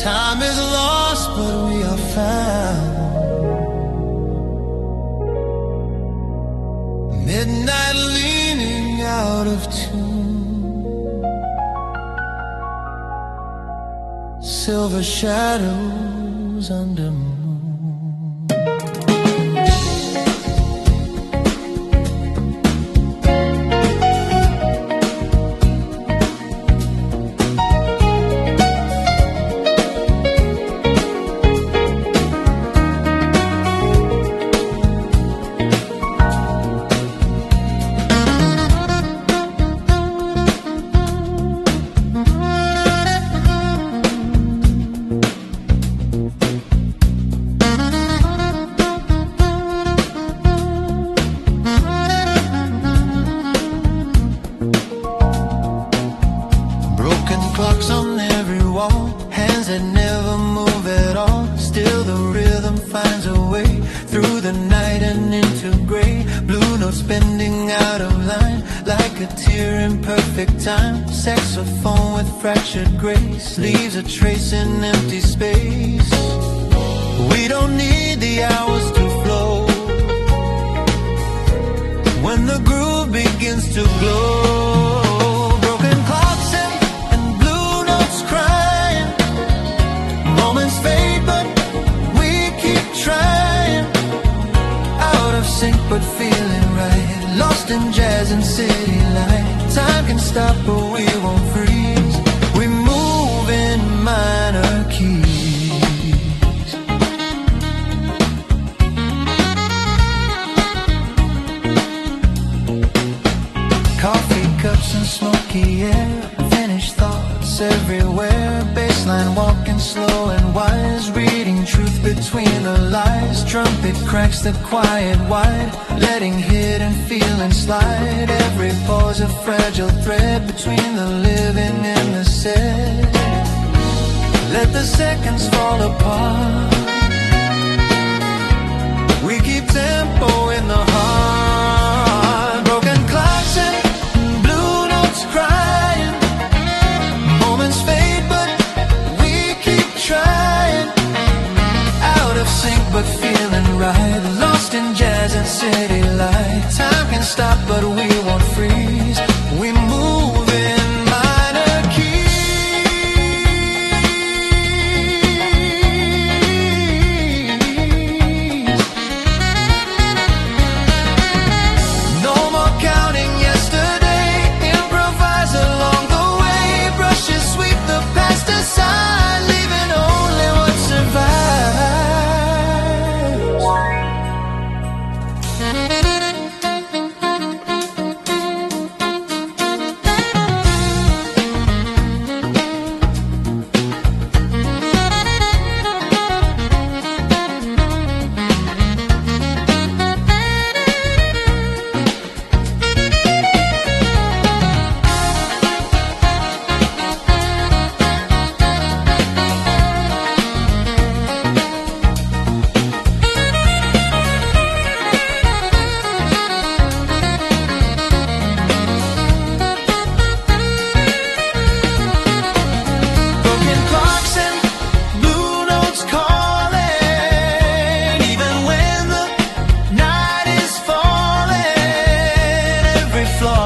Time is lost, but we are found. Midnight leaning out of tune, silver shadows under moon. Clocks on every wall, hands that never move at all. Still the rhythm finds a way through the night and into gray. Blue notes bending out of line like a tear in perfect time. Saxophone with fractured grace leaves a trace in empty space. We don't need the hours to flow when the groove begins to glow. But feeling right, lost in jazz and city light. Time can stop, but we won't freeze. We move in minor keys. Coffee cups and smoky air, finished thoughts everywhere. Baseline walking slow and wise, reading truth between the lies. Trumpet cracks the quiet wide, letting hidden feelings slide. Every pause a fragile thread between the living and the set. Let the seconds fall apart. We keep tempo in the heart. Broken clocks and blue notes crying. Moments fade, but we keep trying. Out of sync, but feeling right. Lost in jazz and city light. Time can stop, but we won't freeze. We move in minor keys. No more counting yesterday. Improvise along the way. Brushes sweep the past aside, leaving only what survives.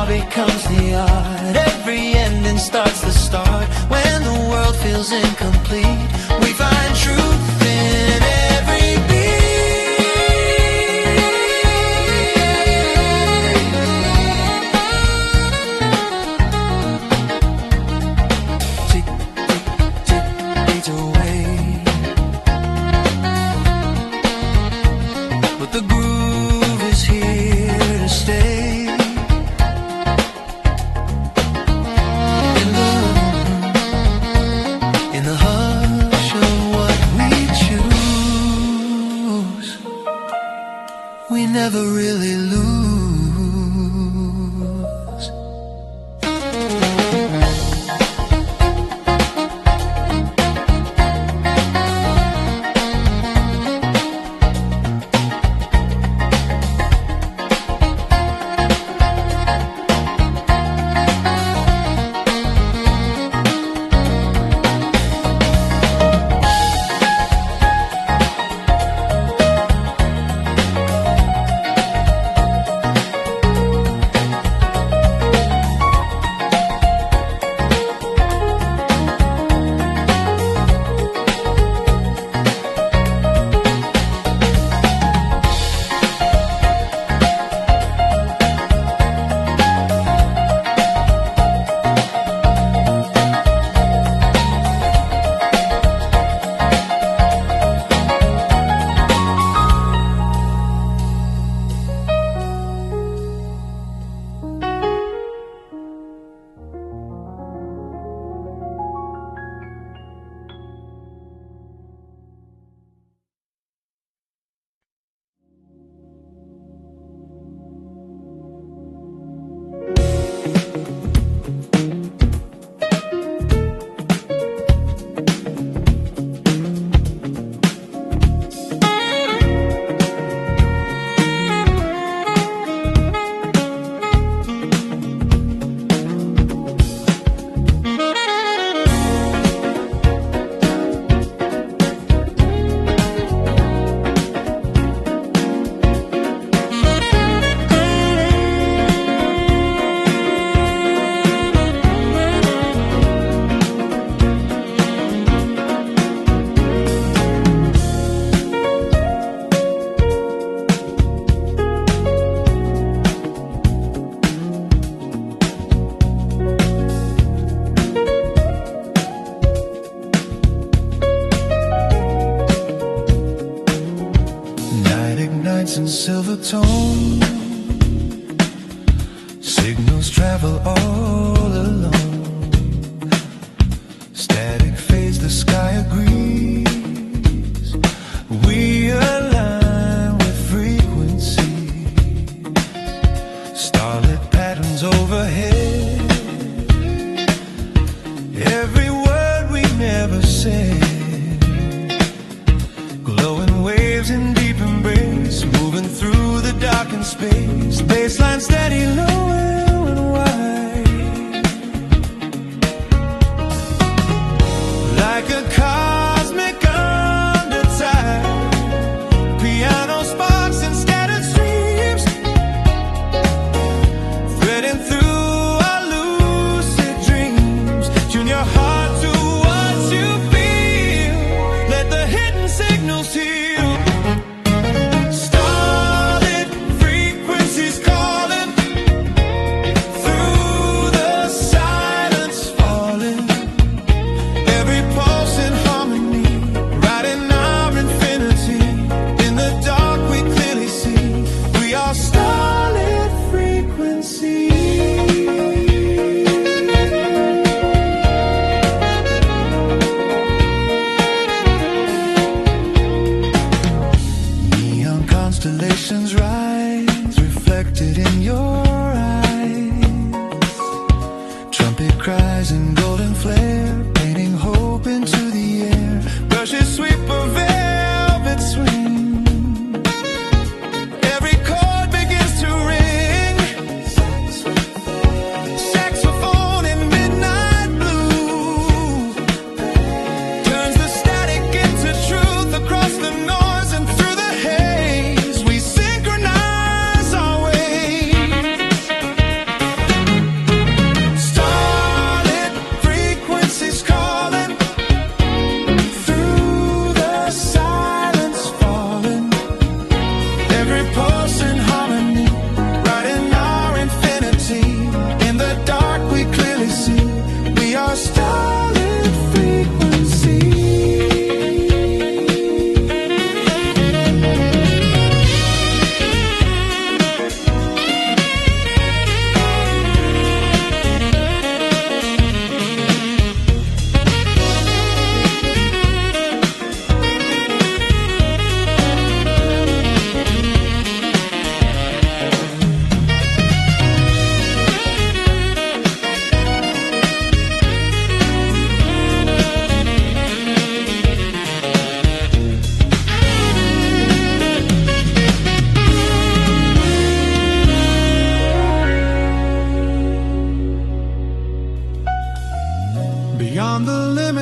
Becomes the art. Every ending starts the start. When the world feels incomplete, we find truth in every beat. Tick, tick, tick, beats away. But the groove is here to stay. In the heart never really lose. In silver tone, signals travel all along. Static fades, the sky agrees. We align with frequency. Starlit patterns overhead. Every word we never said. Glowing waves in deep embrace, moving through the darkened space. Baseline steady, low and wide, like a cosmic undertide. Piano sparks and scattered streams, threading through our lucid dreams. Tune your heart to what you feel. Let the hidden signals heal. Harmony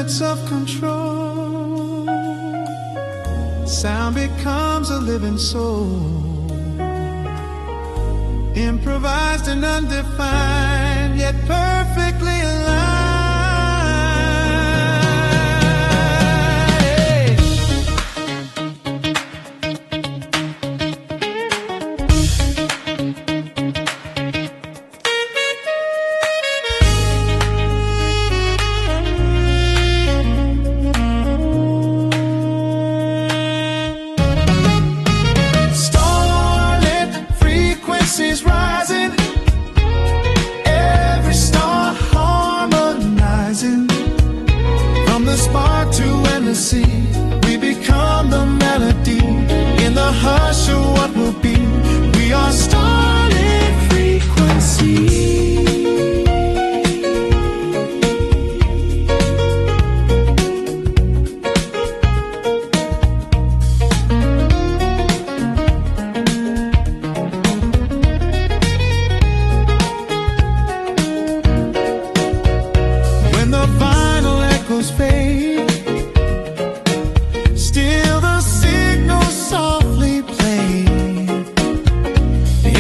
limits of control. Sound becomes a living soul, improvised and undefined, yet perfectly aligned. Rising, every star harmonizing. From the spark to endless sea, we become the melody. In the hush of what will be, we are starlit frequency. Fade, still the signal softly played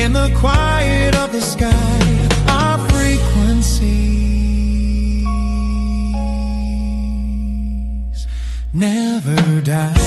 in the quiet of the sky. Our frequencies never die.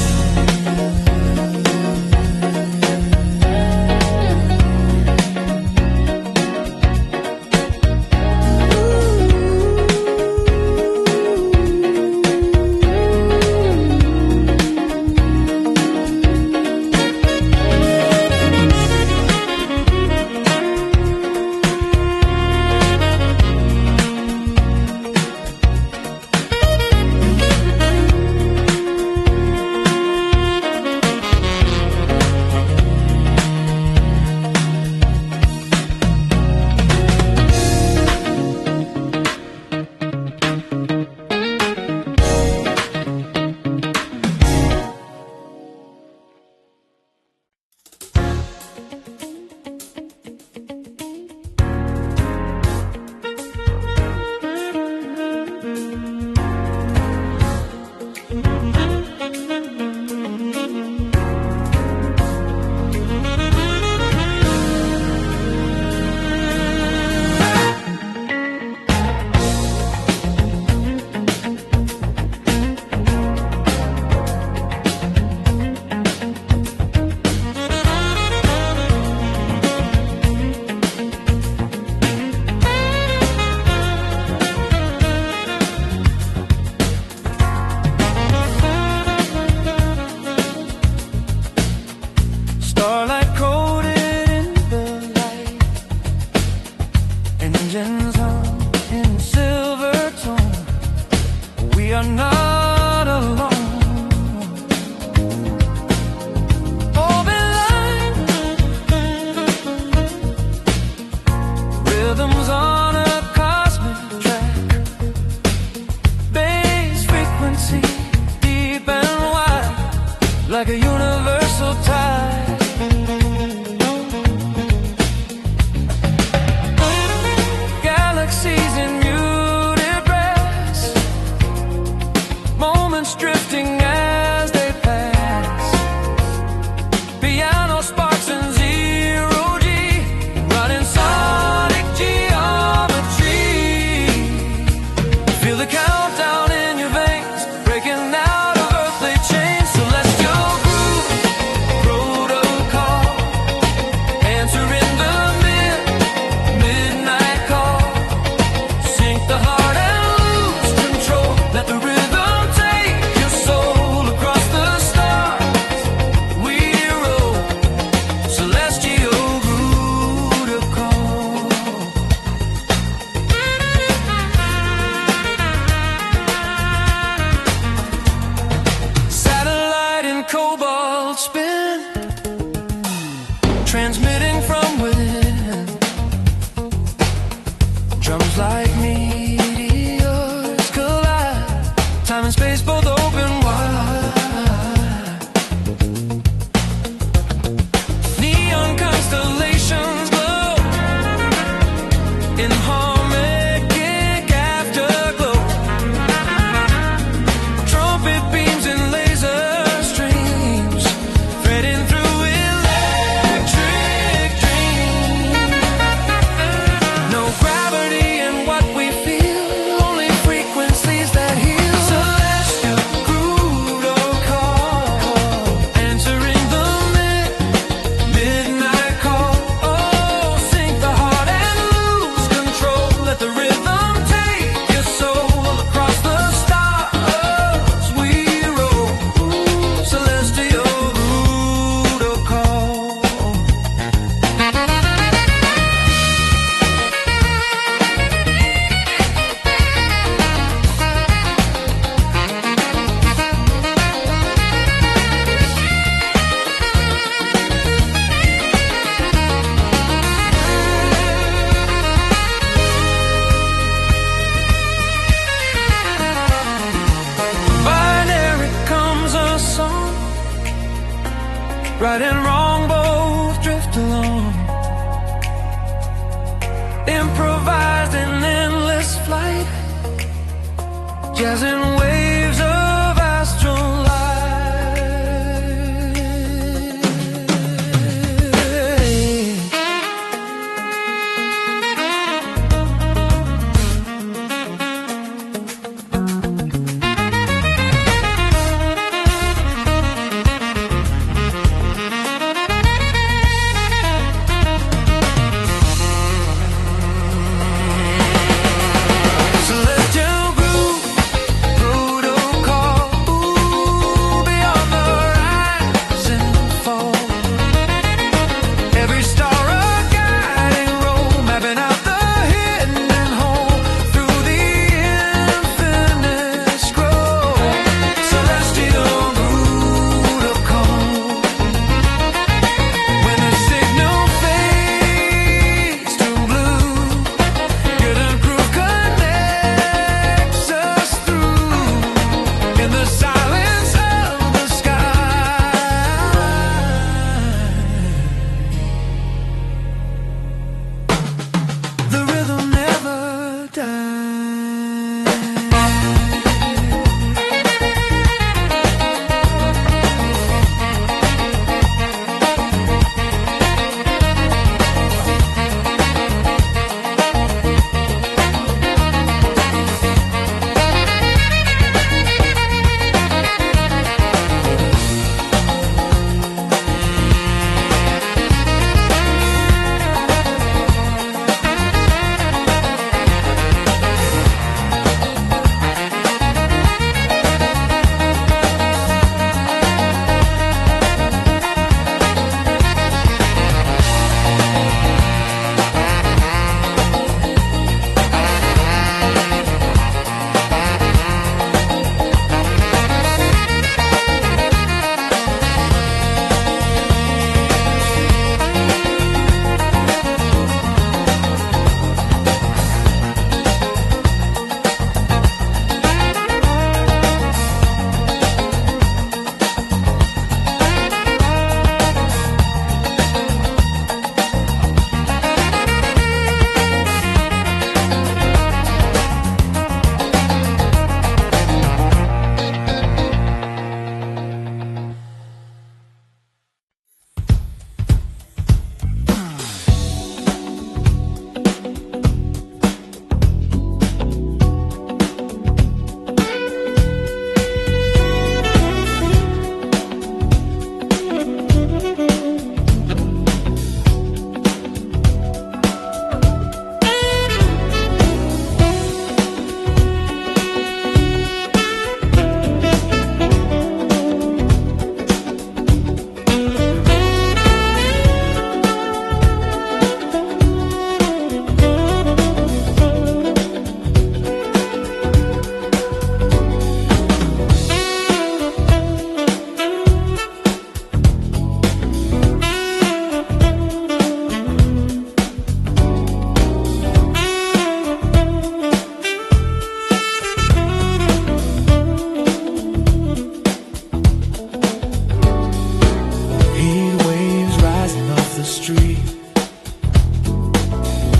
Like a universal tide, galaxies in muted breaths, moments drifting as they pass, piano sparks and zero G, running sonic geometry. Feel the countdown in your veins, breaking out of earthly chains. Celestial cobalt spin, transmitting from within. Drums like meteors collide, time and space both open wide. Neon constellations glow in harmonic afterglow. Right and wrong both drift along, improvised in endless flight, jazzing waves of astral light.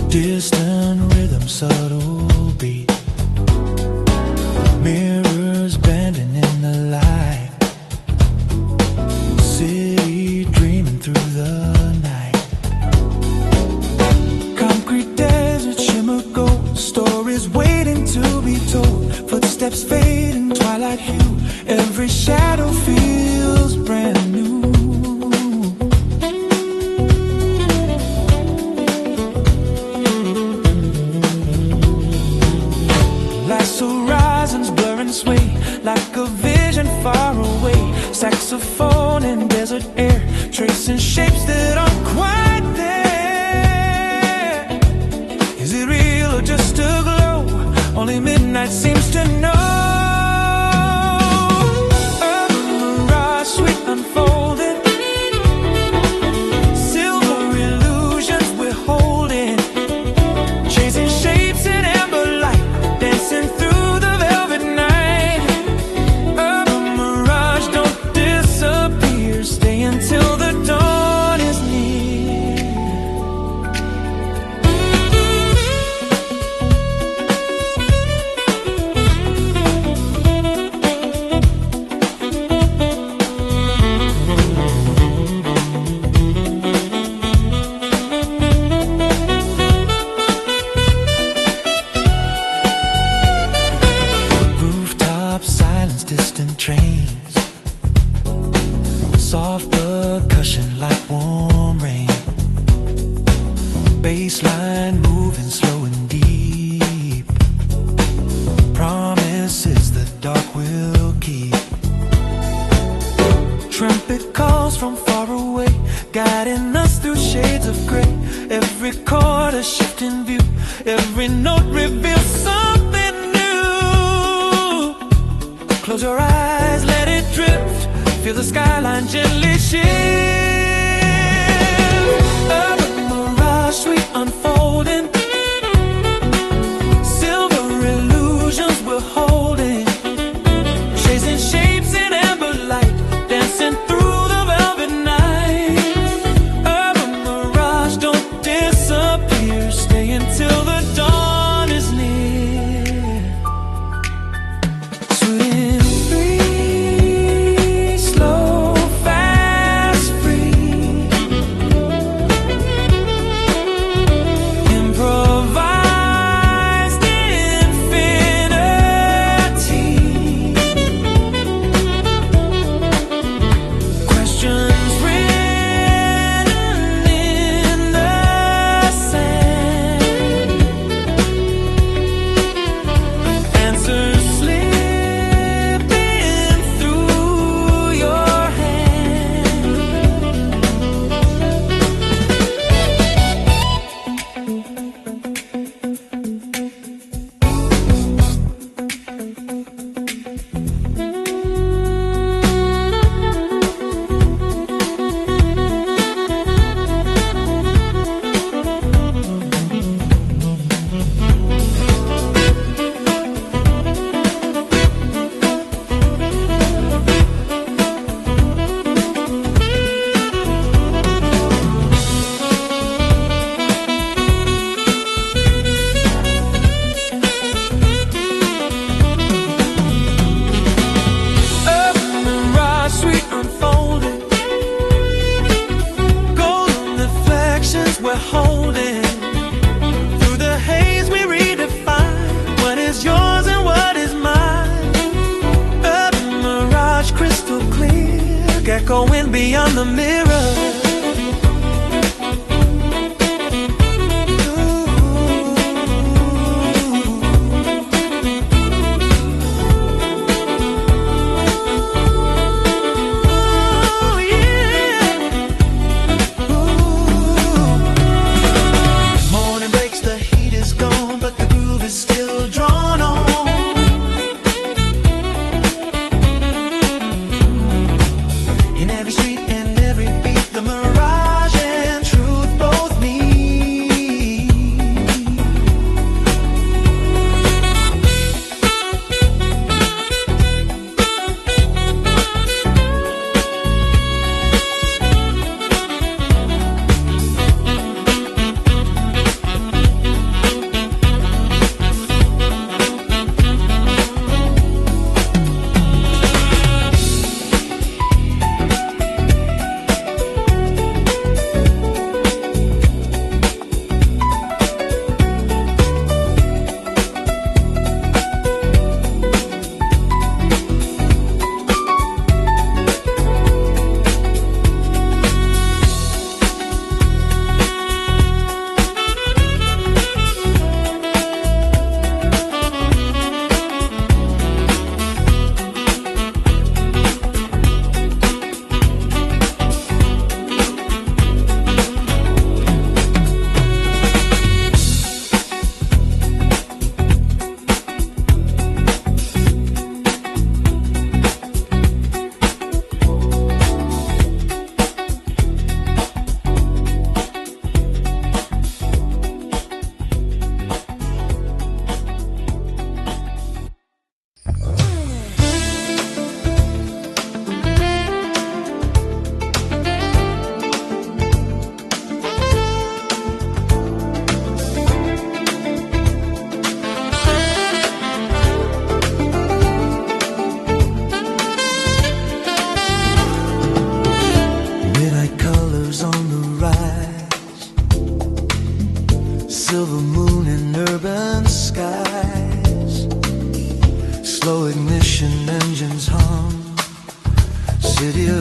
Distant rhythm, subtle beat, mirrors bending in the light, city dreaming through the night. Concrete desert, shimmer gold, stories waiting to be told. Footsteps fade in twilight hue, every shadow feels brand new. Horizons blur and sway like a vision far away. Saxophone in desert air, tracing shapes that aren't quite there. Is it real or just a glow? Only midnight seems to know. A mirage, sweet unfolding, silver illusions we're holding, chasing shapes in amber light, dancing through the velvet night. A mirage, don't disappear, stay until the dawn. and trains, soft percussion like warm rain, bassline moving slow and deep, promises the dark will keep. Trumpet calls from far away, guiding us through shades of gray. Every chord a shifting view, every note reveals something new. Close your eyes, let it drift, feel the skyline gently shift. A mirage sweet unfolding, silver illusions we're holding, chasing shapes in amber light, dancing through the velvet night. Urban mirage, don't disappear, stay until the dawn is near. Swim free, slow, fast, free. Improvised infinity. Questions written in the sand, answers slipping through your hand. A mirage sweet unfolding, golden reflections we're holding. Through the haze we redefine what is yours and what is mine. A mirage crystal clear, echoing beyond the mirror. Morning breaks, the heat is gone, but the groove is still drawn on. In every street and every beat, the mirage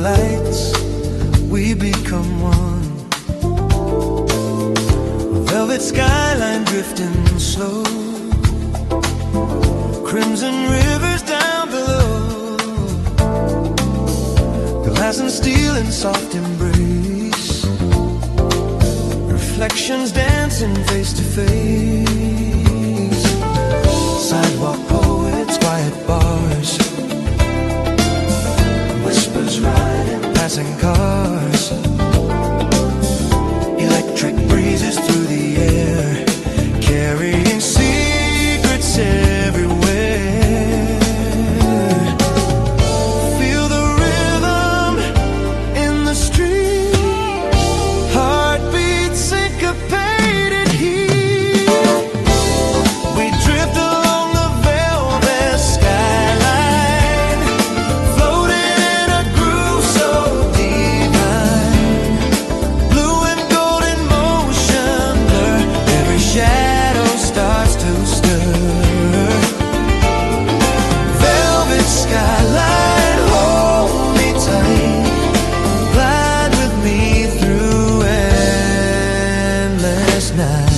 lights, we become one. Velvet skyline drifting slow, crimson rivers down below, glass and steel in soft embrace, reflections dancing face to face. Sidewalk poets, quiet bars, whispers riding passing cars, electric breezes through the air, carrying secrets everywhere. Feel the rhythm in the street, heartbeats syncopated here. We drift along the velvet skyline, floating in a groove so divine. Blue and golden motion blur, every shadow starts to stir. Velvet skyline, hold me tight, glide with me through endless night.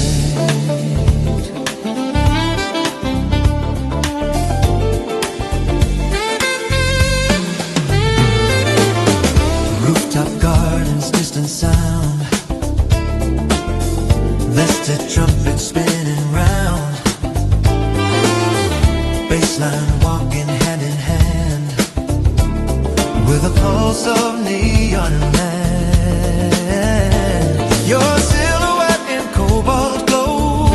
Rooftop gardens, distant sound, vested trumpets spinning round, baseline walking hand in hand, with a pulse of neon and land. Your silhouette in cobalt glow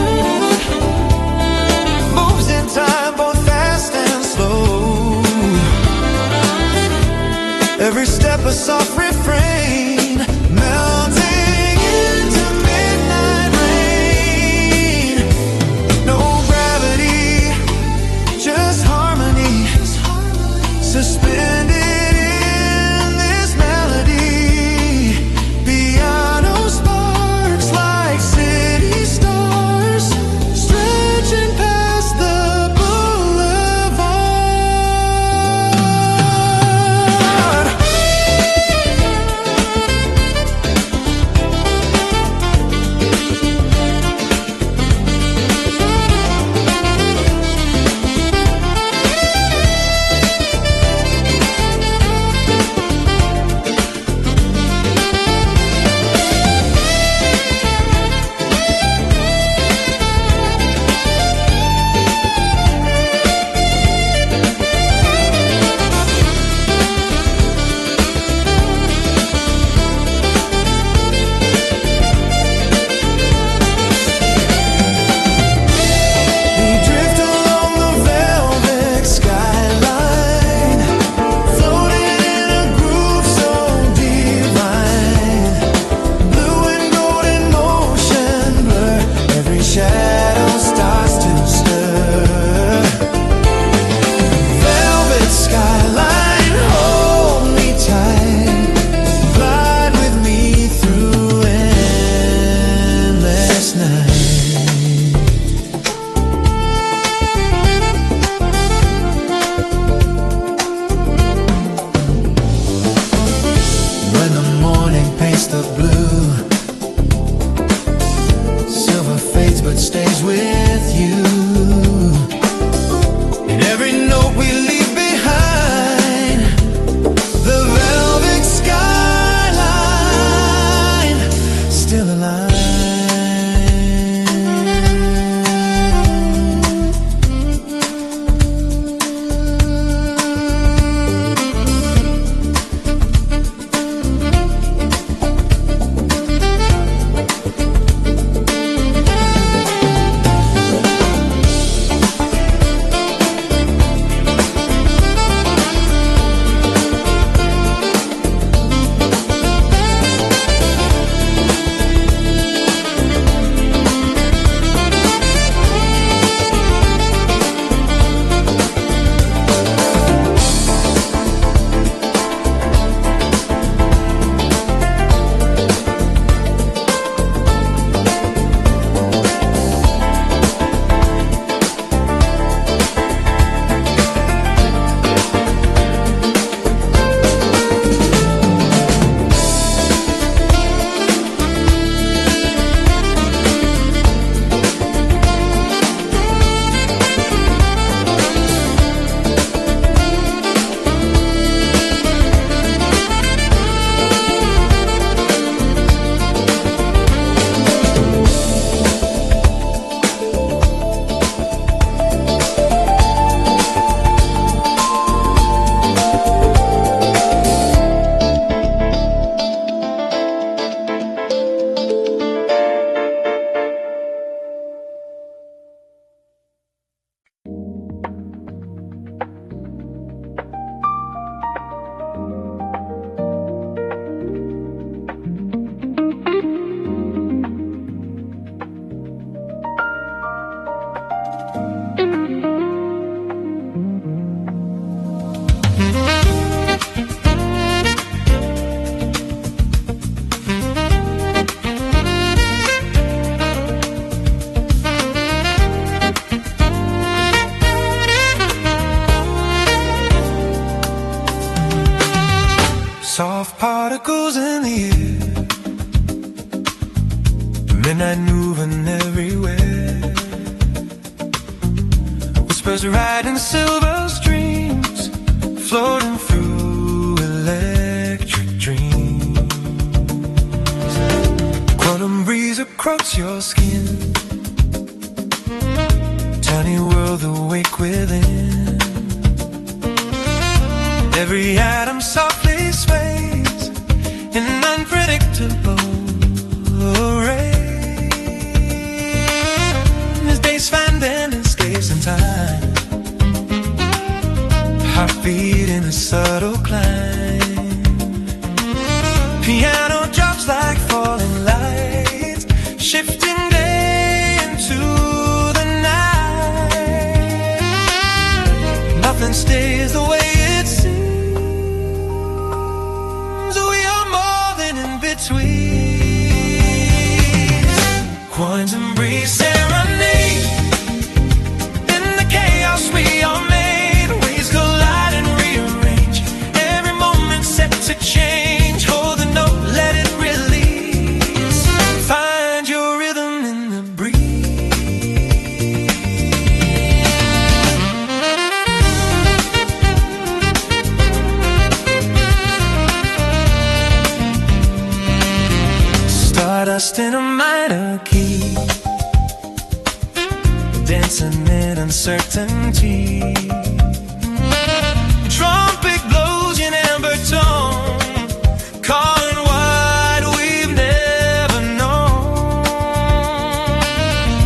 moves in time, both fast and slow. Every step a soft refrain, melting into midnight rain. No gravity, just harmony, suspended in this melody. Piano sparks like city stars, stretching past the boulevard. Soft particles in the air, midnight moving everywhere. Whispers riding silver streams, floating through electric dreams. Quantum breeze across your skin, tiny world awake within. Every atom softly sways in unpredictable rays. Days find them in space and time, heartbeat in a subtle climb. Piano drops like falling lights, shifting day into the night. Nothing stays the way it seems. Quantum breeze serenade, in the chaos we are made. Waves collide and rearrange, every moment set to change. Hold the note, let it release. Find your rhythm in the breeze. Stardust in a minor key, dancing in uncertainty. Trumpet blows in amber tone, calling what we've never known.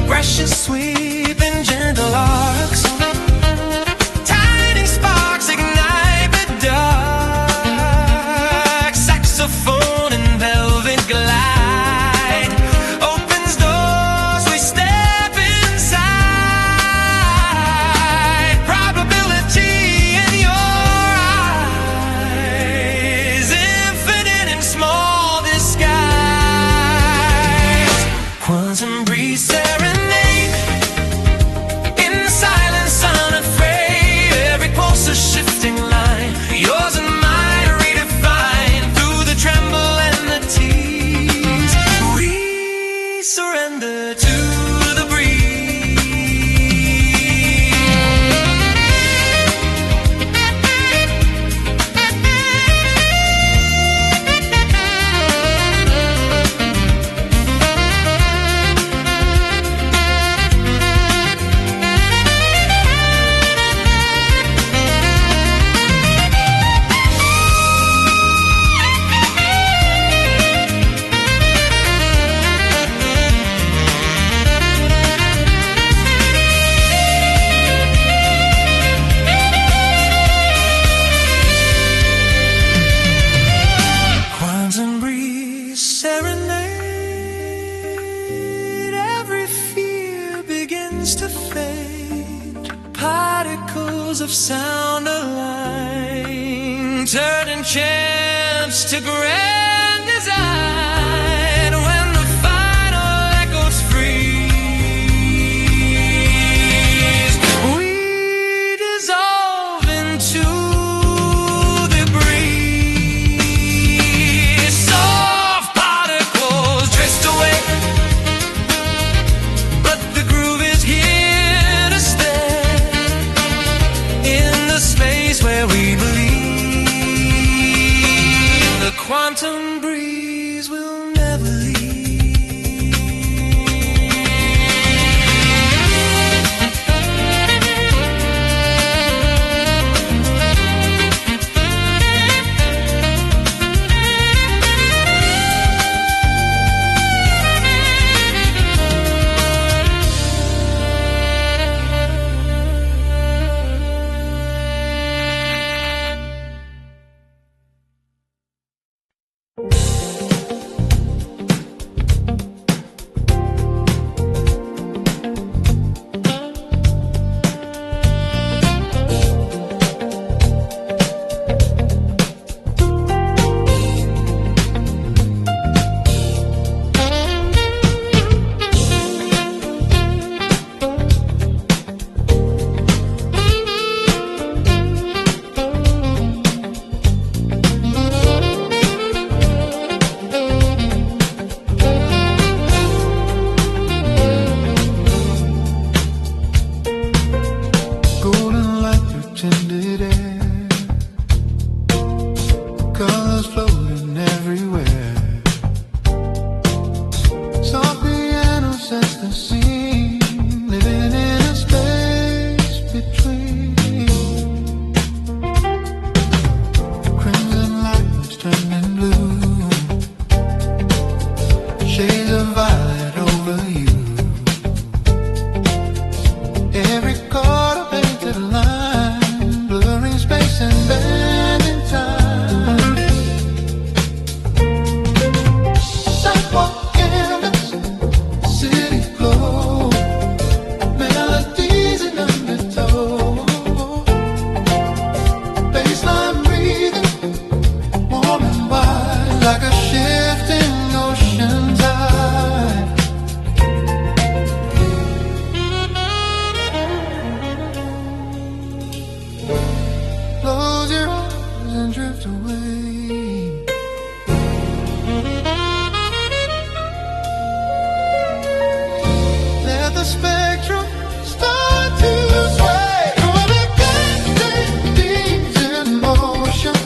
Brushes sweep in gentle arcs, tiny sparks ignite the dark. Saxophone and velvet glide opens doors, we step inside. Probability in your eyes, infinite and small disguise. Quantum breeze serenade, in the silence unafraid. Every pulse a shifting line, yours and mine redefined. Through the tremble and the tease, we surrender to the Quantum breeze serenade, every fear begins to fade. Particles of sound align, turning chance to grand design. When the final echoes freeze, we dissolve into the breeze. Soft particles drift away, but the groove is here to stay. In the space where we believe, the quantum breeze will never leave. colors floating everywhere. Soft piano sets the scene, living in a space between. Crimson lights turning blue, shades of violet over you. Every chord a painted line, blurring space and bending time. Sidewalk canvas, city glow, melodies in undertow. Baseline breathing, warm and wide, like a shifting ocean tide. Close your eyes and drift away. Let the spectrum start to sway. Through the cascade beams in motion,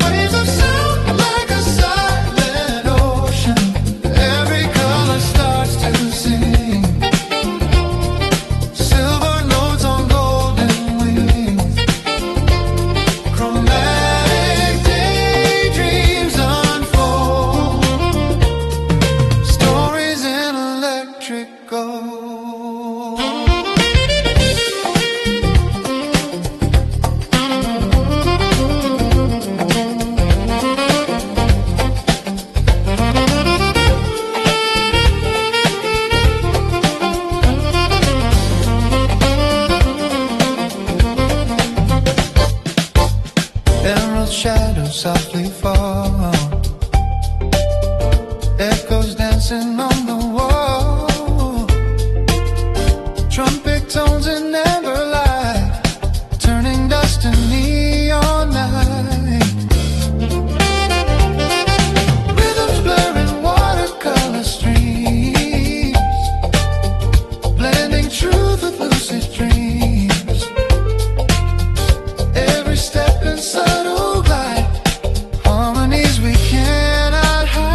waves of sound like a silent ocean. Every color starts to sing, silver notes on golden wings. Chromatic daydreams unfold, stories in electric gold. Emerald shadows softly fall, echoes dancing on the wall. Trumpet tones in amber light, turning dust to neon night. Rhythms blurring watercolor streams, blending truth with lucid dreams. Every step in subtle glide, harmonies we cannot hide.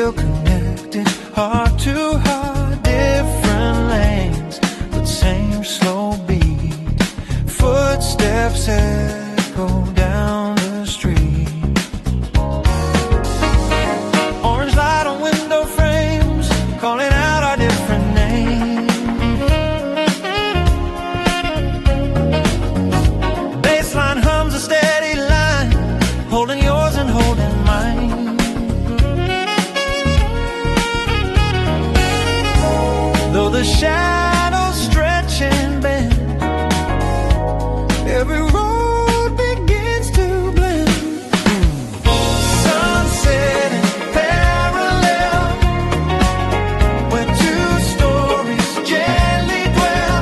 still connected, heart to heart, different lanes, but same slow beat. Footsteps echo down the street. Orange light on window frames, calling out our different names. The baseline hums a steady line, holding yours and holding mine. Though the shadows stretch and bend, every road begins to blend. Sunset and parallel, where two stories gently dwell.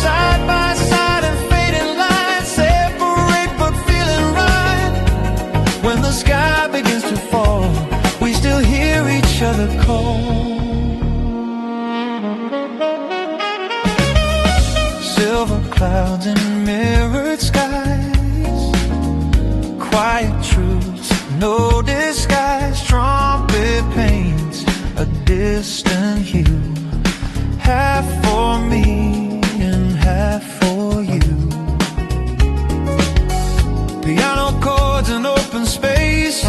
Side by side and fading lines separate but feeling right. When the sky begins to fall, we still hear each other call. Silver clouds and mirrored skies, quiet truths, no disguise. Trumpet paints a distant hue, half for me and half for you. Piano chords and open space,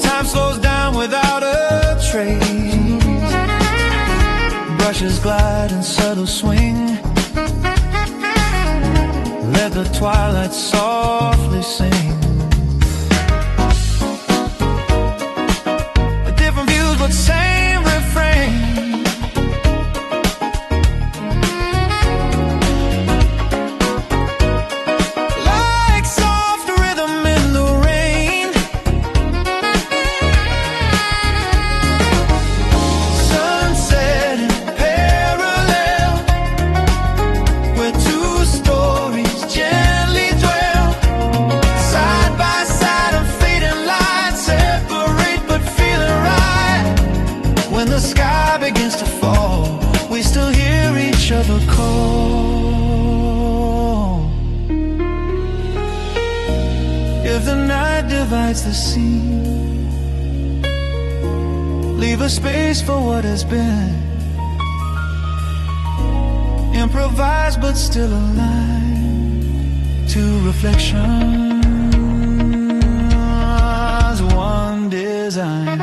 time slows down without a trace. Brushes glide in subtle swing, let the twilight softly sing. Different views but same refrain. Like soft rhythm in the rain. Sunset and parallel, where two stories gently dwell. Side by side and fading lights separate but feeling right. When the sky begins to fall, we still hear each other call. If the night divides the sea, leave a space for what has been. Improvised but still alive to reflections, one design.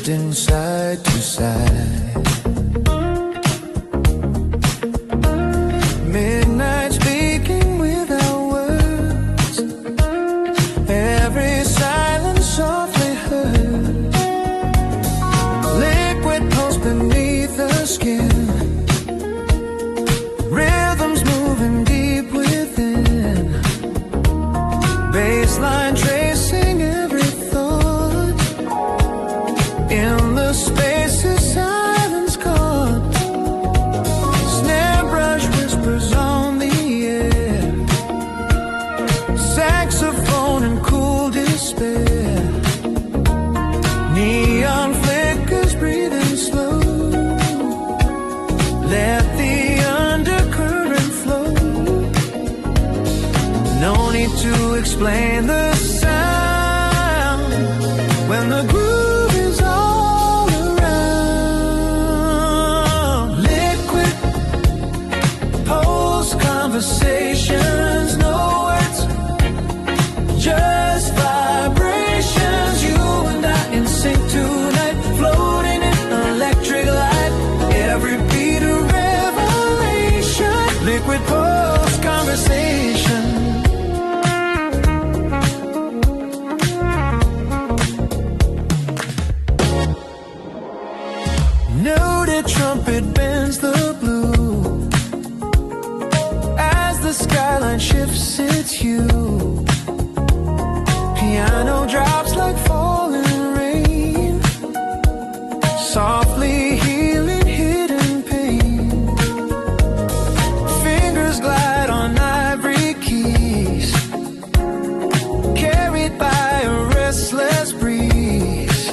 drifting side to side. Midnight speaking without words, every silence softly heard. Liquid pulse beneath the skin, rhythms moving deep within. Baseline tracing every thought, in the spaces silence caught. Snare brush whispers on the air, saxophone and cool despair. Neon flickers breathing slow, let the undercurrent flow. No need to explain the sound when the groove is all around. Liquid pulse conversations, no words, just vibrations. You and I in sync tonight, floating in electric light. Every beat a revelation. Liquid pulse conversation. Noted trumpet bends the blue, as the skyline shifts its hue. Piano drops like falling rain, softly healing hidden pain. Fingers glide on ivory keys, carried by a restless breeze.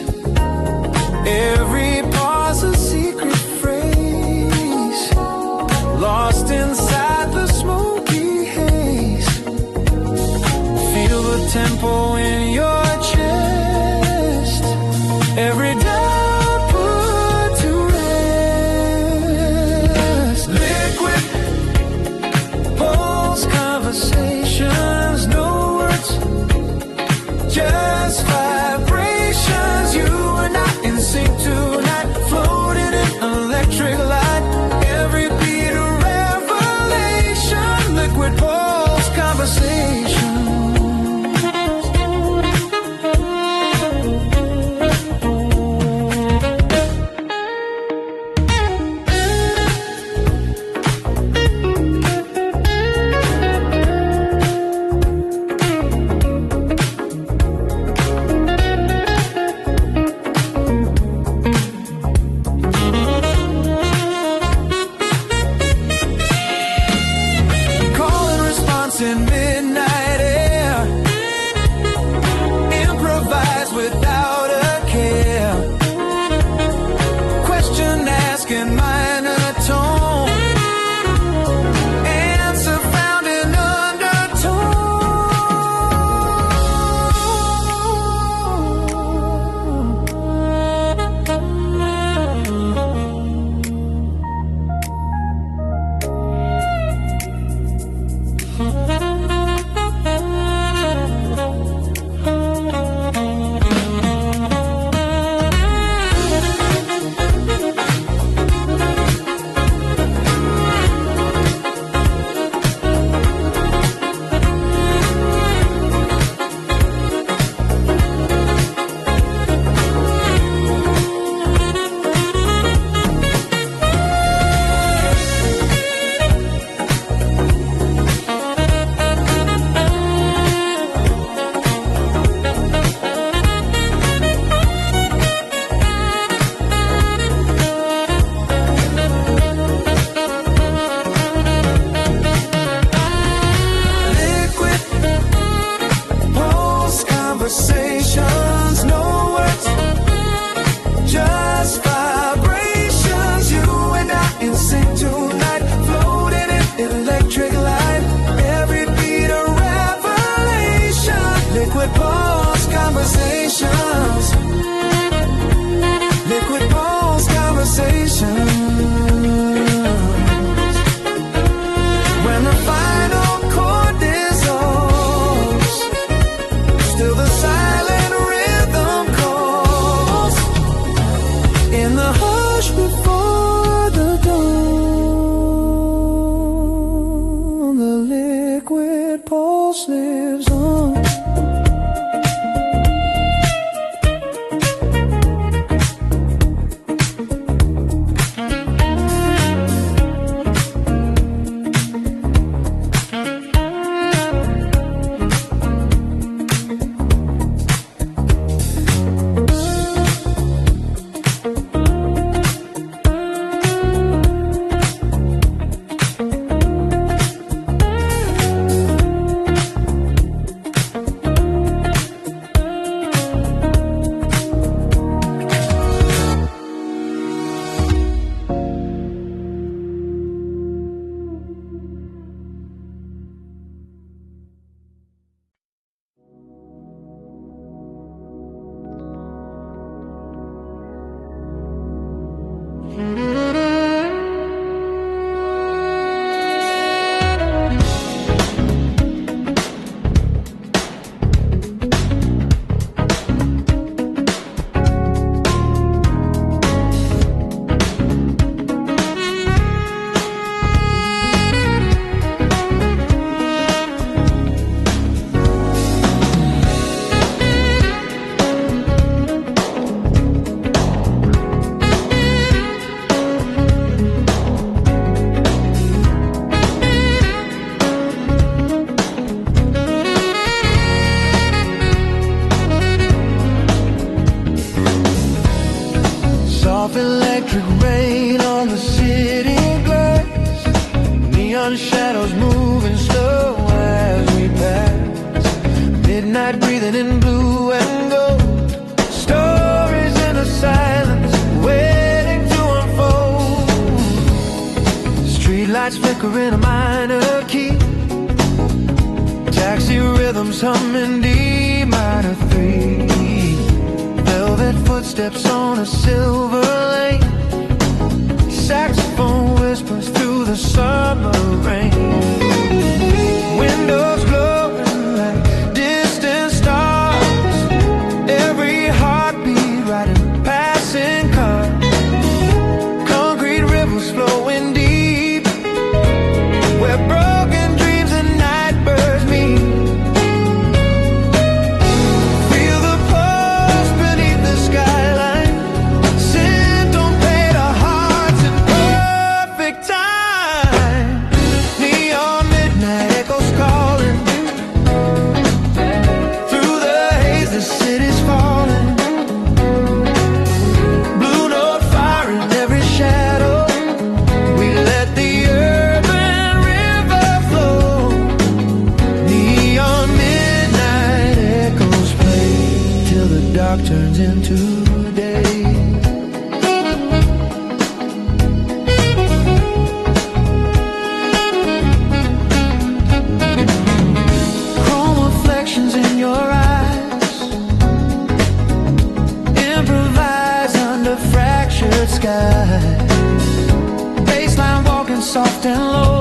Every pause a secret phrase, soft electric rain on the city glass. Neon shadows moving slow as we pass. Midnight breathing in blue and gold. Stories in the silence waiting to unfold. Streetlights flickering a minor key. Taxi rhythms humming D minor 3. Velvet footsteps on a silver lane. Saxophone whispers through the summer rain. Windows glowing like distant stars. Every heartbeat riding passing cars. Concrete rivers flowing deep, where broken dreams and night birds meet. Feel the pulse beneath the skyline. Symptomate our hearts in perfect time. Neon midnight echoes calling. Through the haze the city's falling. Blue note fire in every shadow. We let the urban river flow. Neon midnight echoes play till the dark turns into day. Chrome reflections in your eyes. Improvise under fractured skies. Baseline walking soft and low.